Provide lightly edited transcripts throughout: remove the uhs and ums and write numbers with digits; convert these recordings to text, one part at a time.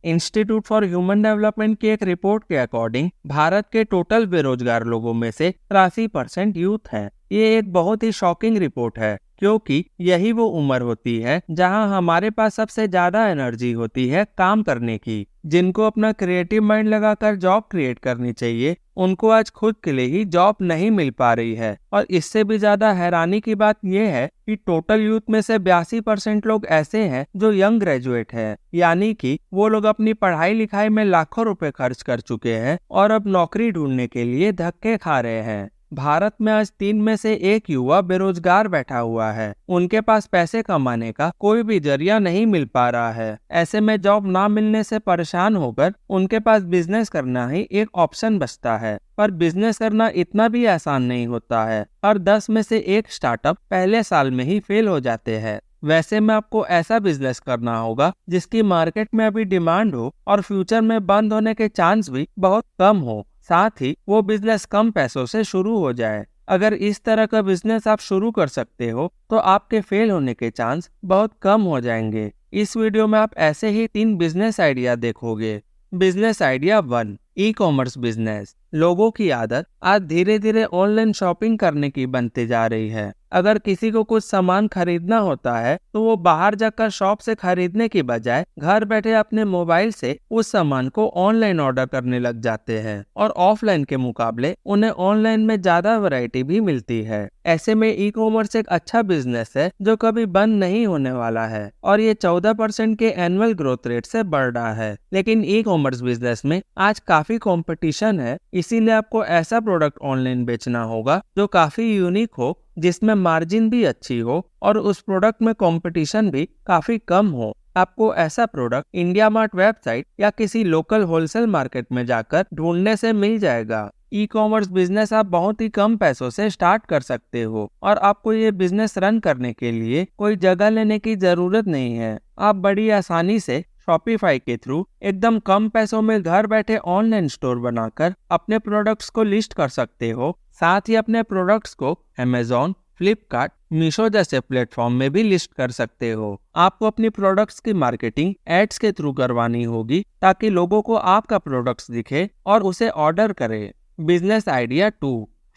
Institute for human development की एक report के अकॉर्डिंग भारत के टोटल बेरोजगार लोगों में से 83% यूथ हैं। ये एक बहुत ही शॉकिंग रिपोर्ट है, क्योंकि यही वो उम्र होती है जहां हमारे पास सबसे ज्यादा एनर्जी होती है काम करने की। जिनको अपना क्रिएटिव माइंड लगाकर जॉब क्रिएट करनी चाहिए, उनको आज खुद के लिए ही जॉब नहीं मिल पा रही है। और इससे भी ज्यादा हैरानी की बात यह है कि टोटल यूथ में से 82% लोग ऐसे हैं जो यंग ग्रेजुएट हैं, यानी कि वो लोग अपनी पढ़ाई लिखाई में लाखों रुपए खर्च कर चुके हैं और अब नौकरी ढूंढने के लिए धक्के खा रहे हैं। भारत में आज 3 में से 1 युवा बेरोजगार बैठा हुआ है। उनके पास पैसे कमाने का कोई भी जरिया नहीं मिल पा रहा है। ऐसे में जॉब ना मिलने से परेशान होकर उनके पास बिजनेस करना ही एक ऑप्शन बचता है। पर बिजनेस करना इतना भी आसान नहीं होता है। हर 10 में से 1 स्टार्टअप पहले साल में ही फेल हो जाते हैं। वैसे में आपको ऐसा बिजनेस करना होगा जिसकी मार्केट में अभी डिमांड हो और फ्यूचर में बंद होने के चांस भी बहुत कम हो। साथ ही वो बिजनेस कम पैसों से शुरू हो जाए। अगर इस तरह का बिजनेस आप शुरू कर सकते हो तो आपके फेल होने के चांस बहुत कम हो जाएंगे। इस वीडियो में आप ऐसे ही 3 बिजनेस आइडिया देखोगे। Business idea 1, e commerce business. लोगों की आदत आज धीरे धीरे ऑनलाइन शॉपिंग करने की बनती जा रही है। अगर किसी को कुछ सामान खरीदना होता है तो वो बाहर जाकर शॉप से खरीदने की बजाय घर बैठे अपने मोबाइल से उस सामान को ऑनलाइन ऑर्डर करने लग जाते हैं और ऑफलाइन के मुकाबले उन्हें ऑनलाइन में ज्यादा वैरायटी भी मिलती है। ऐसे में ई कॉमर्स एक अच्छा बिजनेस है जो कभी बंद नहीं होने वाला है और ये 14% के एनुअल ग्रोथ रेट से बढ़ रहा है। लेकिन ई कॉमर्स बिजनेस में आज काफी कंपटीशन है, इसीलिए आपको ऐसा प्रोडक्ट ऑनलाइन बेचना होगा जो काफी यूनिक हो, जिसमें मार्जिन भी अच्छी हो और उस प्रोडक्ट में कंपटीशन भी काफी कम हो। आपको ऐसा प्रोडक्ट इंडिया मार्ट वेबसाइट या किसी लोकल होलसेल मार्केट में जाकर ढूंढने से मिल जाएगा। ई कॉमर्स बिजनेस आप बहुत ही कम पैसों से स्टार्ट कर सकते हो और आपको ये बिजनेस रन करने के लिए कोई जगह लेने की जरूरत नहीं है। आप बड़ी आसानी से शॉपिफाई के थ्रू एकदम कम पैसों में घर बैठे ऑनलाइन स्टोर बनाकर अपने प्रोडक्ट्स को लिस्ट कर सकते हो। साथ ही अपने प्रोडक्ट्स को अमेज़न, फ्लिपकार्ट, मीशो जैसे प्लेटफॉर्म में भी लिस्ट कर सकते हो। आपको अपनी प्रोडक्ट्स की मार्केटिंग एड्स के थ्रू करवानी होगी ताकि लोगों को आपका प्रोडक्ट्स दिखे और उसे ऑर्डर करे। Business idea 2,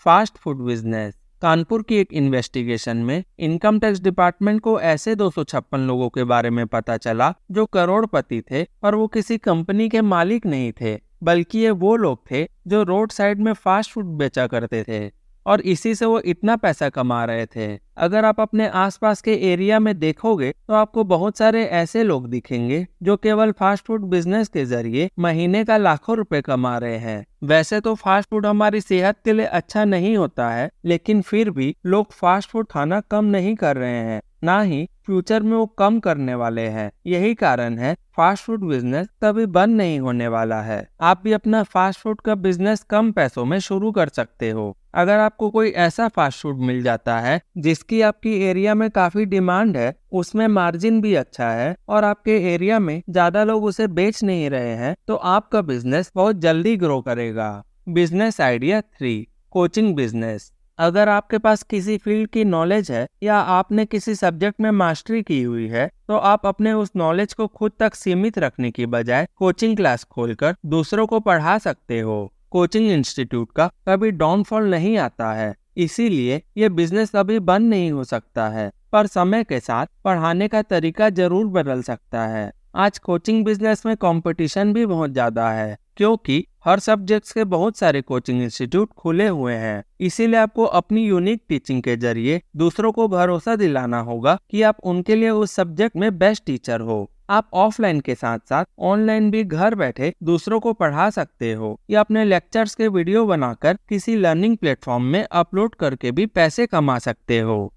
fast food business. Kanpur की एक इन्वेस्टिगेशन में इनकम टैक्स डिपार्टमेंट को ऐसे 256 लोगों के बारे में पता चला जो करोड़पति थे और वो किसी कंपनी के मालिक नहीं थे, बल्कि ये वो लोग थे जो रोड साइड में फास्ट फूड बेचा करते थे और इसी से वो इतना पैसा कमा रहे थे। अगर आप अपने आसपास के एरिया में देखोगे तो आपको बहुत सारे ऐसे लोग दिखेंगे जो केवल फास्ट फूड बिजनेस के जरिए महीने का लाखों रुपए कमा रहे हैं। वैसे तो फास्ट फूड हमारी सेहत के लिए अच्छा नहीं होता है, लेकिन फिर भी लोग फास्ट फूड खाना कम नहीं कर रहे हैं, ना ही फ्यूचर में वो कम करने वाले हैं। यही कारण है फास्ट फूड बिजनेस कभी बंद नहीं होने वाला है। आप भी अपना फास्ट फूड का बिजनेस कम पैसों में शुरू कर सकते हो। अगर आपको कोई ऐसा फास्ट फूड मिल जाता है जिसकी आपकी एरिया में काफी डिमांड है, उसमें मार्जिन भी अच्छा है और आपके एरिया में ज्यादा लोग उसे बेच नहीं रहे हैं, तो आपका बिजनेस बहुत जल्दी ग्रो करेगा। Business idea 3, coaching business. अगर आपके पास किसी फील्ड की नॉलेज है या आपने किसी सब्जेक्ट में मास्टरी की हुई है, तो आप अपने उस नॉलेज को खुद तक सीमित रखने की बजाय कोचिंग क्लास खोलकर दूसरों को पढ़ा सकते हो। कोचिंग इंस्टीट्यूट का कभी डाउनफॉल नहीं आता है, इसीलिए ये बिजनेस कभी बंद नहीं हो सकता है, पर समय के साथ पढ़ाने का तरीका जरूर बदल सकता है। आज कोचिंग बिजनेस में कंपटीशन भी बहुत ज्यादा है, क्योंकि हर सब्जेक्ट्स के बहुत सारे कोचिंग इंस्टीट्यूट खुले हुए हैं। इसीलिए आपको अपनी यूनिक टीचिंग के जरिए दूसरों को भरोसा दिलाना होगा कि आप उनके लिए उस सब्जेक्ट में बेस्ट टीचर हो। आप ऑफलाइन के साथ साथ ऑनलाइन भी घर बैठे दूसरों को पढ़ा सकते हो या अपने लेक्चर्स के वीडियो बनाकर किसी लर्निंग प्लेटफॉर्म में अपलोड करके भी पैसे कमा सकते हो।